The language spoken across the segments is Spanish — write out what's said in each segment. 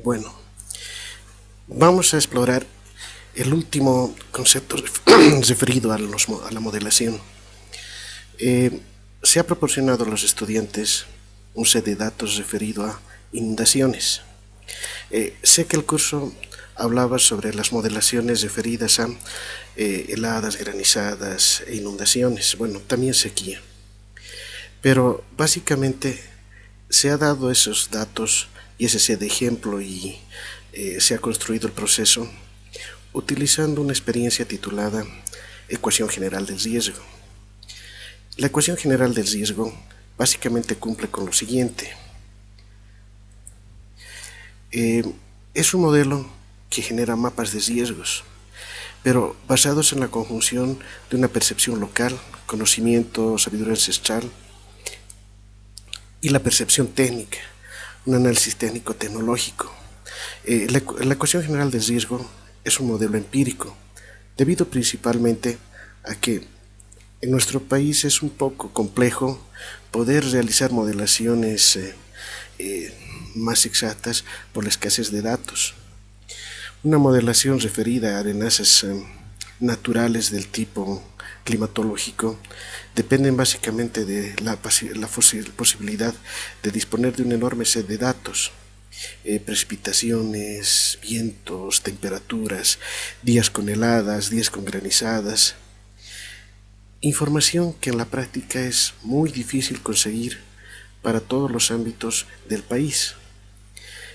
Bueno, vamos a explorar el último concepto referido a la modelación. Se ha proporcionado a los estudiantes un set de datos referido a inundaciones. Sé que el curso hablaba sobre las modelaciones referidas a heladas, granizadas e inundaciones, bueno, también sequía. Pero básicamente se ha dado esos datos y ese set de ejemplo y se ha construido el proceso utilizando una experiencia titulada Ecuación General del Riesgo. La ecuación general del riesgo básicamente cumple con lo siguiente. Es un modelo que genera mapas de riesgos, pero basados en la conjunción de una percepción local, conocimiento, sabiduría ancestral y la percepción técnica, un análisis técnico-tecnológico. La ecuación general del riesgo es un modelo empírico, debido principalmente a que en nuestro país es un poco complejo poder realizar modelaciones más exactas por la escasez de datos. Una modelación referida a amenazas naturales del tipo climatológico dependen básicamente de la posibilidad de disponer de un enorme set de datos. Precipitaciones, vientos, temperaturas, días con heladas, días con granizadas. Información que en la práctica es muy difícil conseguir para todos los ámbitos del país.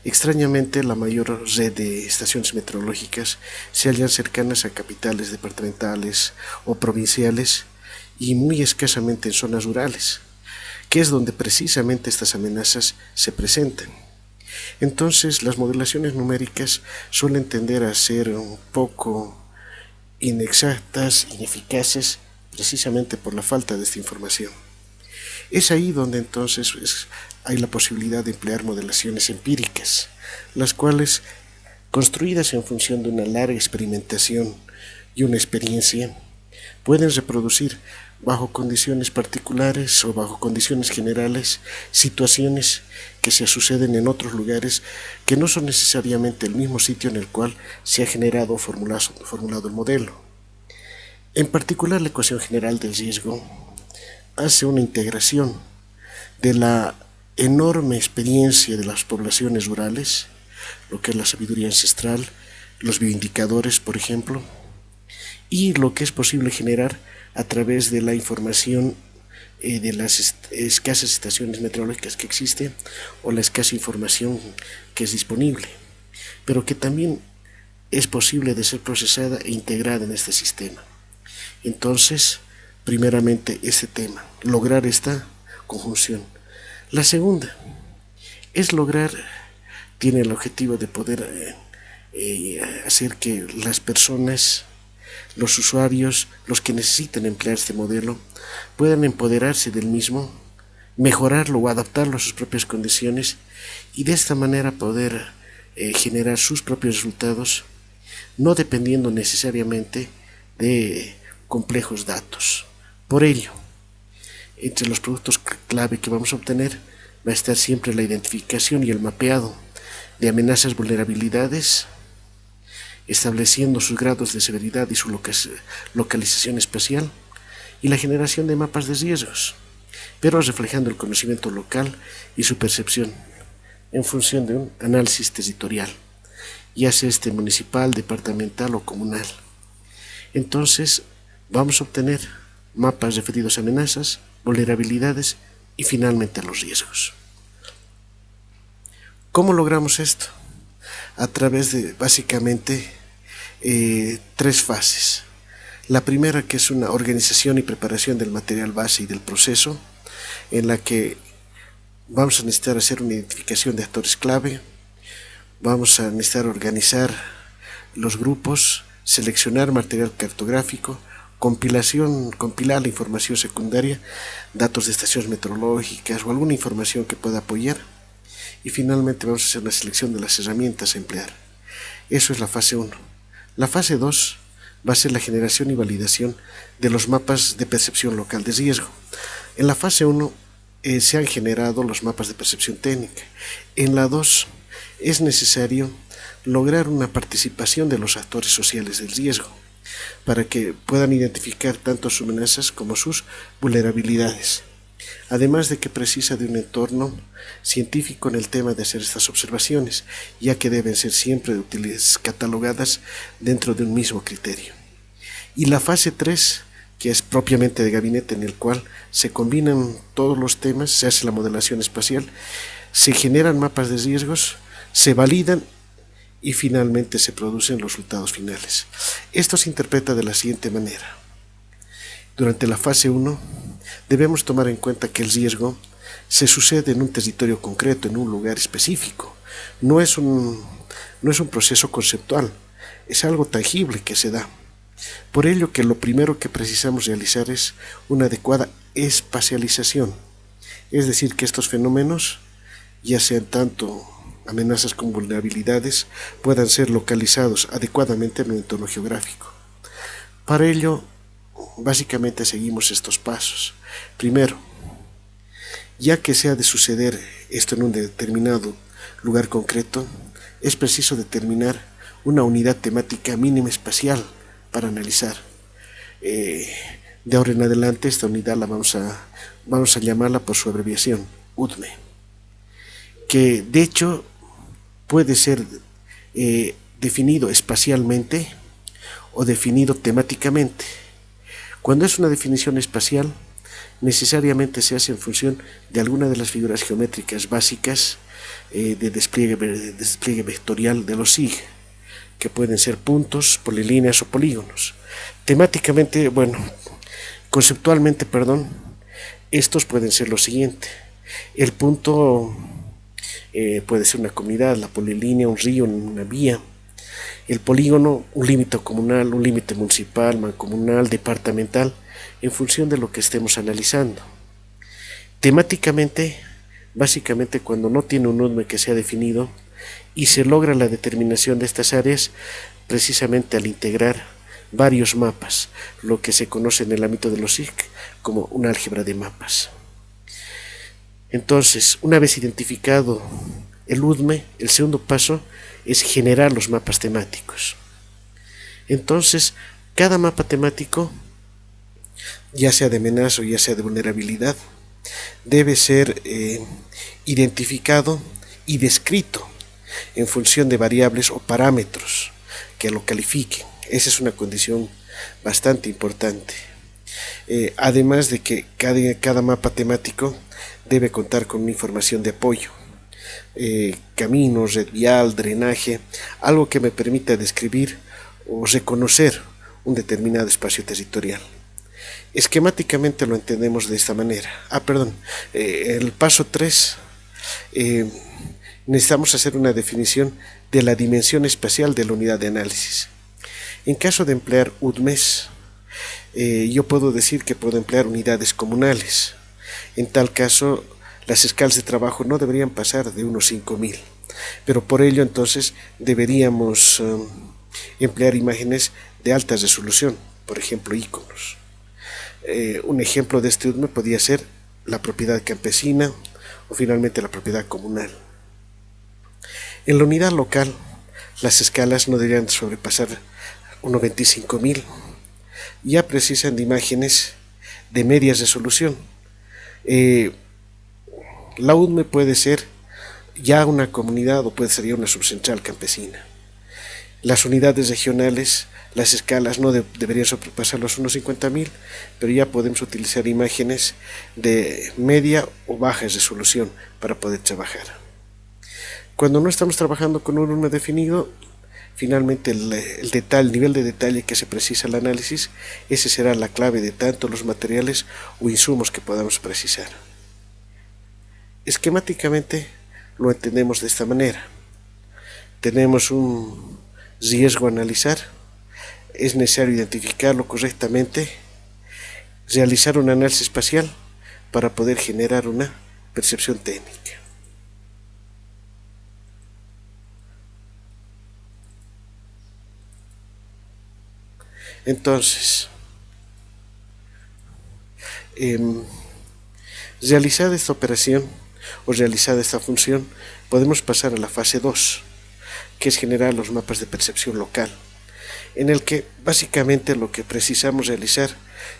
Extrañamente, la mayor red de estaciones meteorológicas se hallan cercanas a capitales departamentales o provinciales y muy escasamente en zonas rurales, que es donde precisamente estas amenazas se presentan. Entonces, las modelaciones numéricas suelen tender a ser un poco inexactas, ineficaces, precisamente por la falta de esta información. Es ahí donde entonces hay la posibilidad de emplear modelaciones empíricas, las cuales, construidas en función de una larga experimentación y una experiencia, pueden reproducir bajo condiciones particulares o bajo condiciones generales situaciones que se suceden en otros lugares que no son necesariamente el mismo sitio en el cual se ha generado o formulado el modelo. En particular, la ecuación general del riesgo hace una integración de la enorme experiencia de las poblaciones rurales, lo que es la sabiduría ancestral, los bioindicadores, por ejemplo, y lo que es posible generar a través de la información de las escasas estaciones meteorológicas que existen o la escasa información que es disponible, pero que también es posible de ser procesada e integrada en este sistema. Entonces, primeramente este tema, lograr esta conjunción. La segunda es tiene el objetivo de poder hacer que las personas, los usuarios, los que necesitan emplear este modelo, puedan empoderarse del mismo, mejorarlo o adaptarlo a sus propias condiciones y de esta manera poder generar sus propios resultados, no dependiendo necesariamente de complejos datos. Por ello, entre los productos clave que vamos a obtener va a estar siempre la identificación y el mapeado de amenazas, vulnerabilidades, estableciendo sus grados de severidad y su localización espacial, y la generación de mapas de riesgos, pero reflejando el conocimiento local y su percepción en función de un análisis territorial, ya sea municipal, departamental o comunal. Entonces, vamos a obtener mapas referidos a amenazas, vulnerabilidades y finalmente a los riesgos. ¿Cómo logramos esto? A través de básicamente tres fases. La primera, que es una organización y preparación del material base y del proceso, en la que vamos a necesitar hacer una identificación de actores clave, vamos a necesitar organizar los grupos, seleccionar material cartográfico, compilar la información secundaria, datos de estaciones meteorológicas o alguna información que pueda apoyar, y finalmente vamos a hacer una selección de las herramientas a emplear. Eso es la fase 1. La fase 2 va a ser la generación y validación de los mapas de percepción local de riesgo. En la fase 1 se han generado los mapas de percepción técnica. En la 2 es necesario lograr una participación de los actores sociales del riesgo, para que puedan identificar tanto sus amenazas como sus vulnerabilidades. Además de que precisa de un entorno científico en el tema de hacer estas observaciones, ya que deben ser siempre catalogadas dentro de un mismo criterio. Y la fase 3, que es propiamente de gabinete, en el cual se combinan todos los temas, se hace la modelación espacial, se generan mapas de riesgos, se validan y finalmente se producen los resultados finales. Esto se interpreta de la siguiente manera. Durante la fase 1 debemos tomar en cuenta que el riesgo se sucede en un territorio concreto, en un lugar específico. No es un proceso conceptual, es algo tangible que se da. Por ello que lo primero que precisamos realizar es una adecuada espacialización, es decir, que estos fenómenos, ya sean tanto amenazas como vulnerabilidades, puedan ser localizados adecuadamente en un entorno geográfico. Para ello, básicamente seguimos estos pasos. Primero, ya que se ha de suceder esto en un determinado lugar concreto, es preciso determinar una unidad temática mínima espacial para analizar. De ahora en adelante esta unidad la vamos a llamarla por su abreviación, UDME, que de hecho puede ser definido espacialmente o definido temáticamente. Cuando es una definición espacial, necesariamente se hace en función de alguna de las figuras geométricas básicas de despliegue vectorial de los SIG, que pueden ser puntos, polilíneas o polígonos. Temáticamente, conceptualmente, estos pueden ser lo siguiente. El punto puede ser una comunidad, la polilínea, un río, una vía. El polígono, un límite comunal, un límite municipal, mancomunal, departamental, en función de lo que estemos analizando. Temáticamente, básicamente cuando no tiene un UDME que sea definido y se logra la determinación de estas áreas, precisamente al integrar varios mapas, lo que se conoce en el ámbito de los SIC como una álgebra de mapas. Entonces, una vez identificado el UDME, el segundo paso es generar los mapas temáticos. Entonces, cada mapa temático, ya sea de amenaza o ya sea de vulnerabilidad, debe ser identificado y descrito en función de variables o parámetros que lo califiquen. Esa es una condición bastante importante. Además de que cada mapa temático debe contar con una información de apoyo, caminos, red vial, drenaje, algo que me permita describir o reconocer un determinado espacio territorial. Esquemáticamente lo entendemos de esta manera. El paso 3, necesitamos hacer una definición de la dimensión espacial de la unidad de análisis. En caso de emplear UDMEs, yo puedo decir que puedo emplear unidades comunales. En tal caso, las escalas de trabajo no deberían pasar de unos 5000, pero por ello entonces deberíamos emplear imágenes de alta resolución, por ejemplo iconos. Un ejemplo de este UDME podría ser la propiedad campesina o finalmente la propiedad comunal. En la unidad local, las escalas no deberían sobrepasar unos 25.000. Ya precisan de imágenes de media resolución. La UDME puede ser ya una comunidad o puede ser ya una subcentral campesina. Las unidades regionales, las escalas no deberían sobrepasar los unos 50.000, pero ya podemos utilizar imágenes de media o baja resolución para poder trabajar. Cuando no estamos trabajando con un UDME definido, finalmente el nivel de detalle que se precisa el análisis, ese será la clave de tanto los materiales o insumos que podamos precisar. Esquemáticamente lo entendemos de esta manera. Tenemos un riesgo a analizar, es necesario identificarlo correctamente, realizar un análisis espacial para poder generar una percepción técnica. Entonces, realizada esta operación, o realizada esta función, podemos pasar a la fase 2, que es generar los mapas de percepción local, en el que básicamente lo que precisamos realizar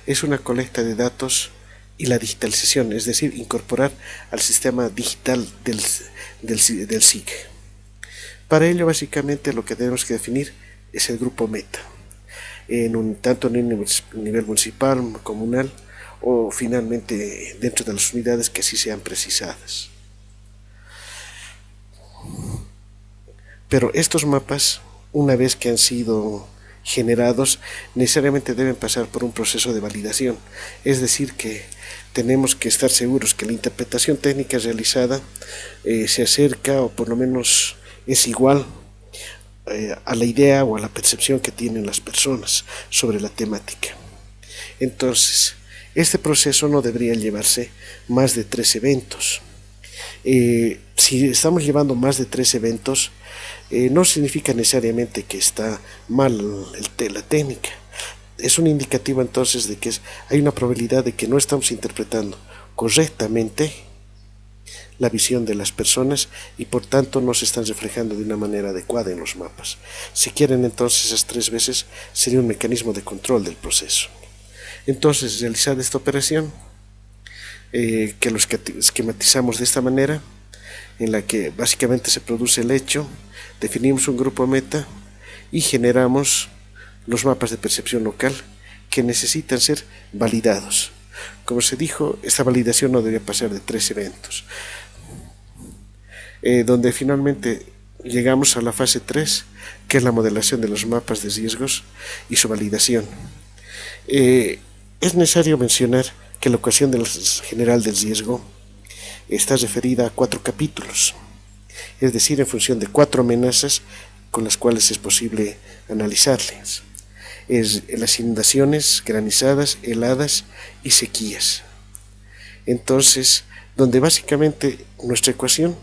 es una colecta de datos y la digitalización, es decir, incorporar al sistema digital del SIG. Para ello, básicamente, lo que tenemos que definir es el grupo meta, tanto en un nivel municipal, comunal, o finalmente dentro de las unidades que así sean precisadas. Pero estos mapas, una vez que han sido generados, necesariamente deben pasar por un proceso de validación, es decir, que tenemos que estar seguros que la interpretación técnica realizada se acerca, o por lo menos es igual a la idea o a la percepción que tienen las personas sobre la temática. Entonces, este proceso no debería llevarse más de 3 eventos. Si estamos llevando más de 3 eventos, no significa necesariamente que está mal la técnica. Es un indicativo entonces de que hay una probabilidad de que no estamos interpretando correctamente la visión de las personas y por tanto no se están reflejando de una manera adecuada en los mapas. Si quieren, entonces esas 3 veces sería un mecanismo de control del proceso. Entonces, realizar esta operación, que lo esquematizamos de esta manera, en la que básicamente se produce el hecho, definimos un grupo meta y generamos los mapas de percepción local que necesitan ser validados. Como se dijo, esta validación no debe pasar de 3 eventos, donde finalmente llegamos a la fase 3, que es la modelación de los mapas de riesgos y su validación. Es necesario mencionar que la ecuación general del riesgo está referida a 4 capítulos, es decir, en función de 4 amenazas con las cuales es posible analizarlas. Es las inundaciones, granizadas, heladas y sequías. Entonces, donde básicamente nuestra ecuación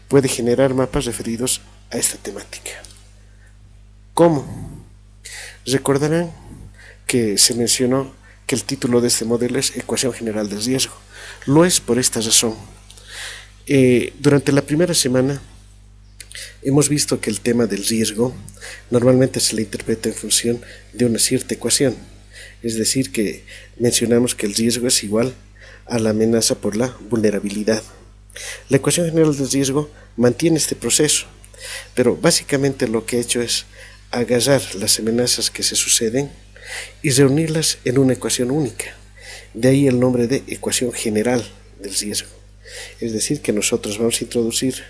puede generar mapas referidos a esta temática. ¿Cómo? Recordarán que se mencionó que el título de este modelo es Ecuación General del Riesgo. Lo es por esta razón. Durante la primera semana hemos visto que el tema del riesgo normalmente se le interpreta en función de una cierta ecuación, es decir, que mencionamos que el riesgo es igual a la amenaza por la vulnerabilidad. La ecuación general del riesgo mantiene este proceso, pero básicamente lo que ha hecho es agarrar las amenazas que se suceden y reunirlas en una ecuación única. De ahí el nombre de ecuación general del riesgo. Es decir, que nosotros vamos a introducir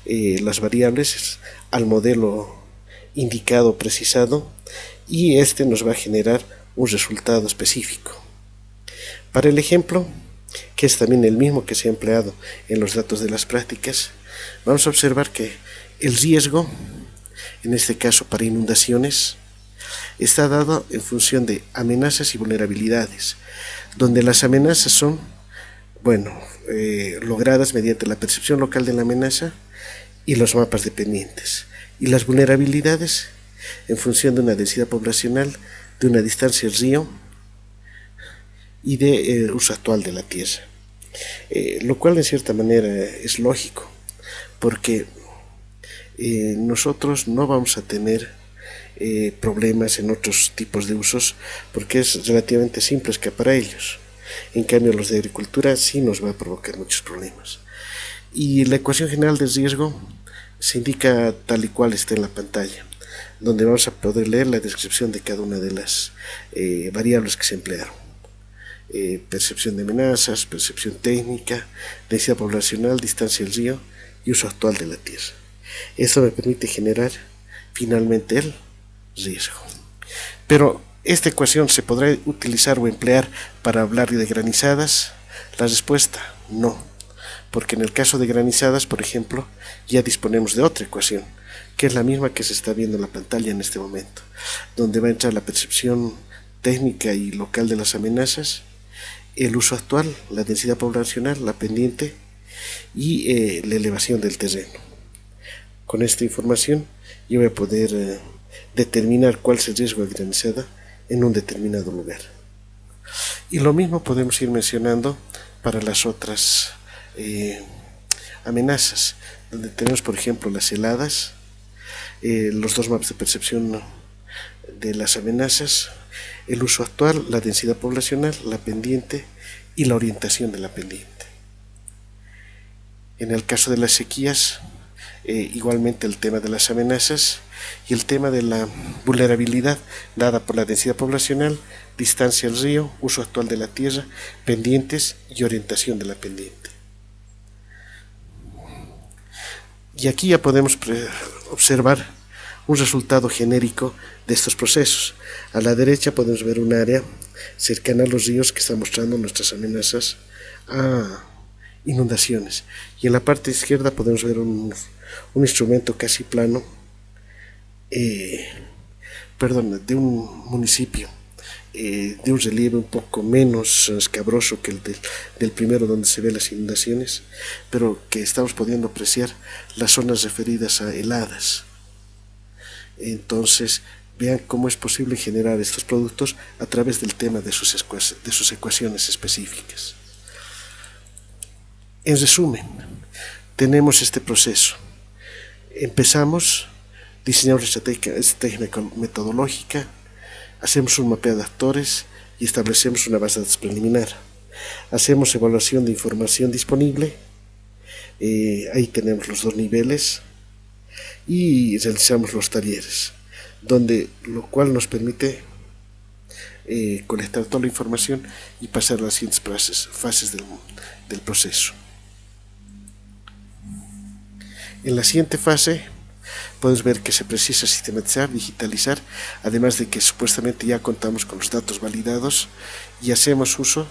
las variables al modelo indicado, precisado, y este nos va a generar un resultado específico. Para el ejemplo, que es también el mismo que se ha empleado en los datos de las prácticas, vamos a observar que el riesgo, en este caso para inundaciones, está dado en función de amenazas y vulnerabilidades, donde las amenazas son, logradas mediante la percepción local de la amenaza y los mapas dependientes, y las vulnerabilidades en función de una densidad poblacional, de una distancia al río y de uso actual de la tierra, lo cual en cierta manera es lógico, porque nosotros no vamos a tener problemas en otros tipos de usos, porque es relativamente simple escapar a ellos. En cambio, los de agricultura sí nos va a provocar muchos problemas. Y la ecuación general del riesgo se indica tal y cual está en la pantalla, donde vamos a poder leer la descripción de cada una de las variables que se emplearon. Percepción de amenazas, percepción técnica, densidad poblacional, distancia al río y uso actual de la tierra. Esto me permite generar finalmente el riesgo. Pero esta ecuación se podrá utilizar o emplear para hablar de granizadas. La respuesta, no, porque en el caso de granizadas, por ejemplo, ya disponemos de otra ecuación, que es la misma que se está viendo en la pantalla en este momento, donde va a entrar la percepción técnica y local de las amenazas, el uso actual, la densidad poblacional, la pendiente y la elevación del terreno. Con esta información yo voy a poder determinar cuál es el riesgo de granizada en un determinado lugar. Y lo mismo podemos ir mencionando para las otras amenazas, donde tenemos por ejemplo las heladas, los dos mapas de percepción de las amenazas, el uso actual, la densidad poblacional, la pendiente y la orientación de la pendiente. En el caso de las sequías, igualmente el tema de las amenazas y el tema de la vulnerabilidad dada por la densidad poblacional, distancia al río, uso actual de la tierra, pendientes y orientación de la pendiente. Y aquí ya podemos observar un resultado genérico de estos procesos. A la derecha podemos ver un área cercana a los ríos que está mostrando nuestras amenazas a inundaciones. Y en la parte izquierda podemos ver un instrumento casi plano, de un municipio, de un relieve un poco menos escabroso que el del primero donde se ven las inundaciones, pero que estamos pudiendo apreciar las zonas referidas a heladas. Entonces, vean cómo es posible generar estos productos a través del tema de sus ecuaciones específicas. En resumen, tenemos este proceso. Empezamos, diseñamos estrategia metodológica, hacemos un mapeo de actores y establecemos una base de datos preliminar. Hacemos evaluación de información disponible, ahí tenemos los dos niveles, y realizamos los talleres, lo cual nos permite colectar toda la información y pasar a las siguientes fases del proceso. En la siguiente fase podemos ver que se precisa sistematizar, digitalizar, además de que supuestamente ya contamos con los datos validados y hacemos uso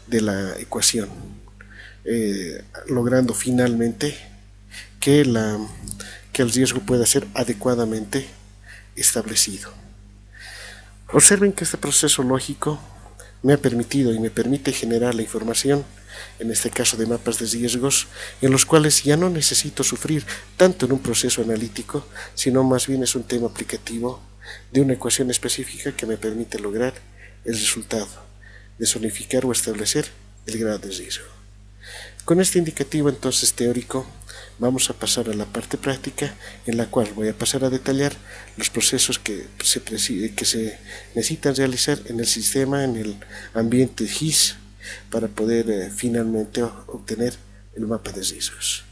de la ecuación, logrando finalmente que el riesgo pueda ser adecuadamente establecido. Observen que este proceso lógico me ha permitido y me permite generar la información, en este caso de mapas de riesgos, en los cuales ya no necesito sufrir tanto en un proceso analítico, sino más bien es un tema aplicativo de una ecuación específica que me permite lograr el resultado de zonificar o establecer el grado de riesgo. Con este indicativo entonces teórico vamos a pasar a la parte práctica, en la cual voy a pasar a detallar los procesos que se necesitan realizar en el sistema, en el ambiente GIS, para poder finalmente obtener el mapa de riesgos.